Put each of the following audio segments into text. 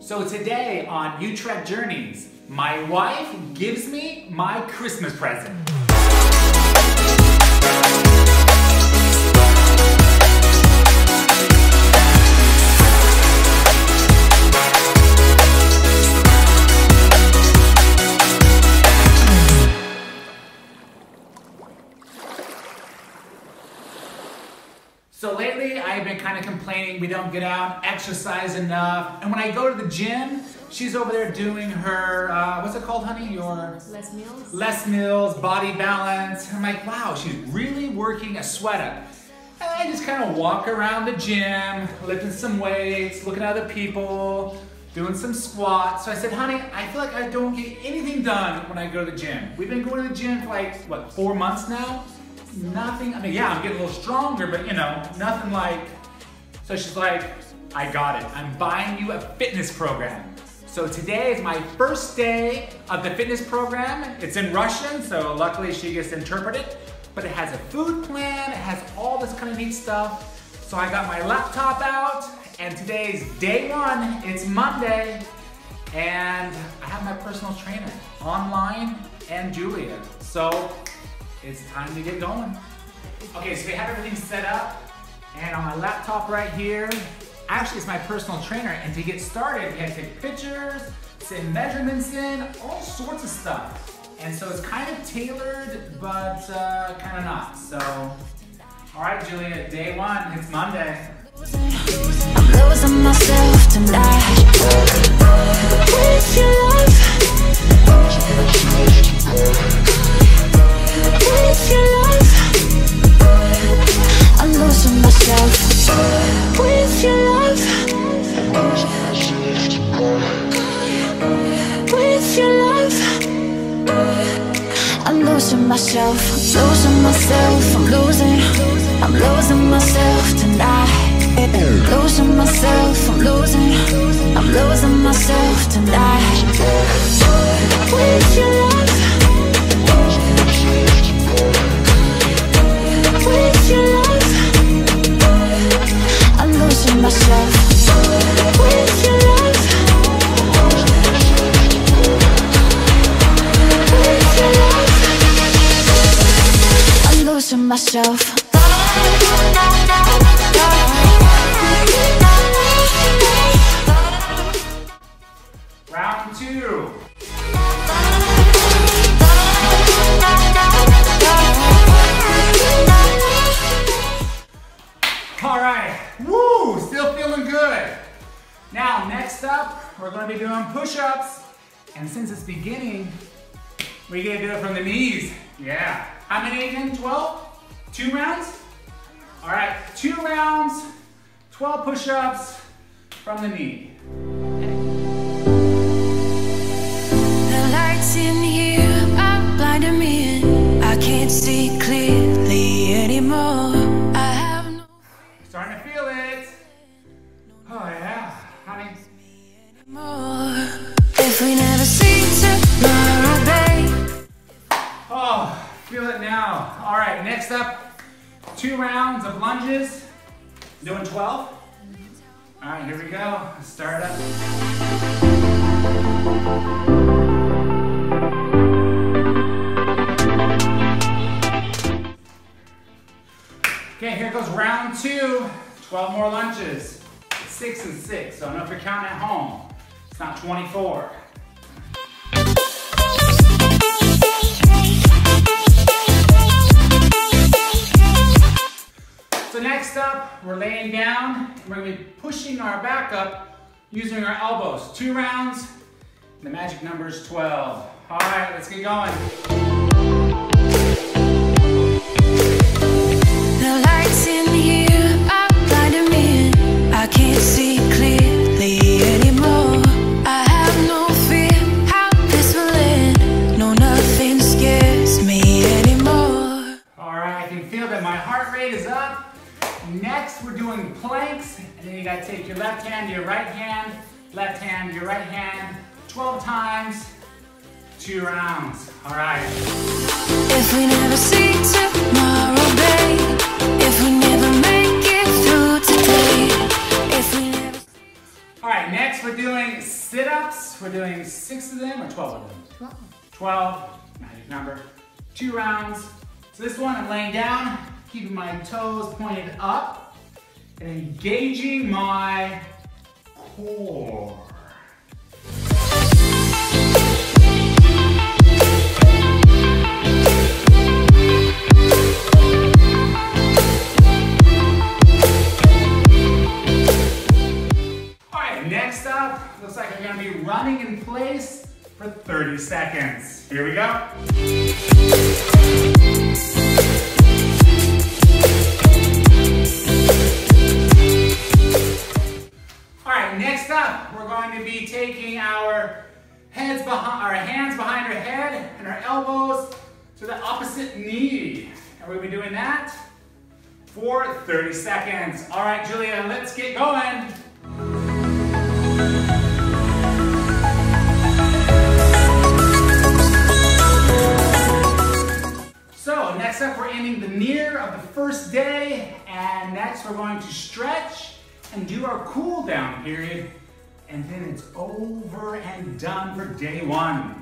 So today on Utrecht Journeys, my wife gives me my Christmas present. So lately, I've been kind of complaining we don't get out, exercise enough. And when I go to the gym, she's over there doing her, what's it called, honey? Your... Less meals? Less meals, body balance. I'm like, wow, she's really working a sweat up. And I just kind of walk around the gym, lifting some weights, looking at other people, doing some squats. So I said, honey, I feel like I don't get anything done when I go to the gym. We've been going to the gym for like, what, 4 months now? Nothing, I mean, yeah, I'm getting a little stronger, but you know, nothing like, so she's like, I got it. I'm buying you a fitness program. So today is my first day of the fitness program. It's in Russian, so luckily she gets to interpret it, but it has a food plan, it has all this kind of neat stuff. So I got my laptop out, and today's day one, it's Monday, and I have my personal trainer, online, and Julia. So it's time to get going. Okay, so we have everything set up, and on my laptop right here, actually it's my personal trainer, and to get started, we have to take pictures, send measurements in, all sorts of stuff. And so it's kind of tailored, but kind of not. So, all right, Julia, day one, it's Monday. I'm losing myself tonight. With your love. With your love, I'm losing myself. With your love, with your love, I'm losing myself. Losing myself. I'm losing myself tonight. Losing myself. I'm losing myself tonight. With your love. With your love, I'm losing myself. With your love, with your love, I'm losing myself. Round two. All right, woo, still feeling good. Now, next up, we're gonna be doing push-ups. And since it's beginning, we gotta do it from the knees. Yeah, how many again, 12? 2 rounds? All right, 2 rounds, 12 push-ups from the knee. The lights in here are blinding me, and I can't see clearly anymore. Starting to feel it. Oh yeah, honey. If we never see tomorrow, babe. Oh, feel it now. All right, next up, 2 rounds of lunges. Doing 12? All right, here we go. Let's start up. Okay, here goes round 2. 12 more lunges. 6 and 6. So I don't know if you're counting at home. It's not 24. So next up, we're laying down. We're going to be pushing our back up using our elbows. 2 rounds. The magic number is 12. All right, let's get going. The lights in here are blinding me, and I can't see clearly anymore. I have no fear how this will end. No, nothing scares me anymore. All right, I can feel that my heart rate is up. Next, we're doing planks, and then you gotta take your left hand to your right hand, left hand to your right hand, 12 times, 2 rounds. All right. If we never see tomorrow, babe. If we never make it through today. If we never... All right, right, next we're doing sit-ups. We're doing 6 of them or 12 of them? 12, magic number, 2 rounds. So this one I'm laying down, keeping my toes pointed up and engaging my core. Next up, looks like I'm gonna be running in place for 30 seconds. Here we go. All right, next up, we're going to be taking our hands behind our head and our elbows to the opposite knee. And we're gonna be doing that for 30 seconds. All right, Julia, let's get going. So next up, we're ending the near of the first day, and next we're going to stretch and do our cool down period, and then it's over and done for day 1.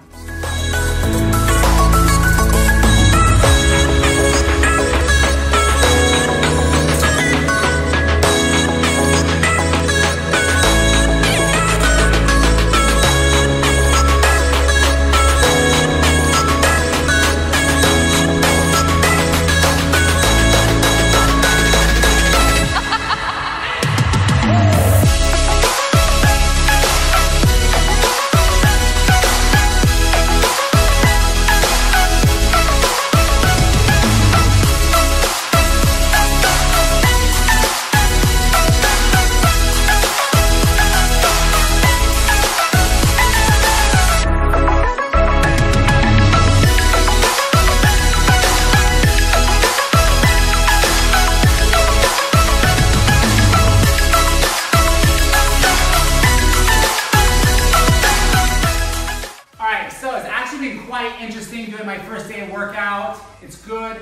Interesting doing my first day of workout. It's good.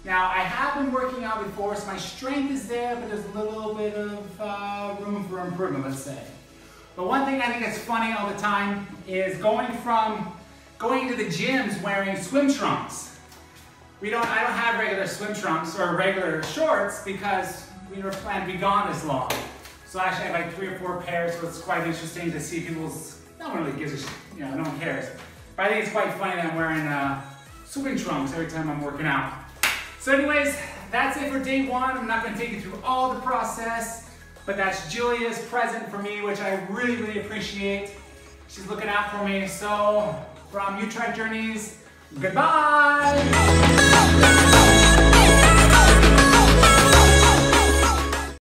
Now, I have been working out before, so my strength is there, but there's a little bit of room for improvement, let's say. But one thing I think that's funny all the time is going to the gyms wearing swim trunks. I don't have regular swim trunks or regular shorts because we never plan to be gone this long. So actually I have like 3 or 4 pairs, so it's quite interesting to see people's, no one really gives a shit, you know, no one cares. But I think it's quite funny that I'm wearing swimming trunks every time I'm working out. So anyways, that's it for day 1. I'm not going to take you through all the process, but that's Julia's present for me, which I really, really appreciate. She's looking out for me. So from You Try Journeys, goodbye!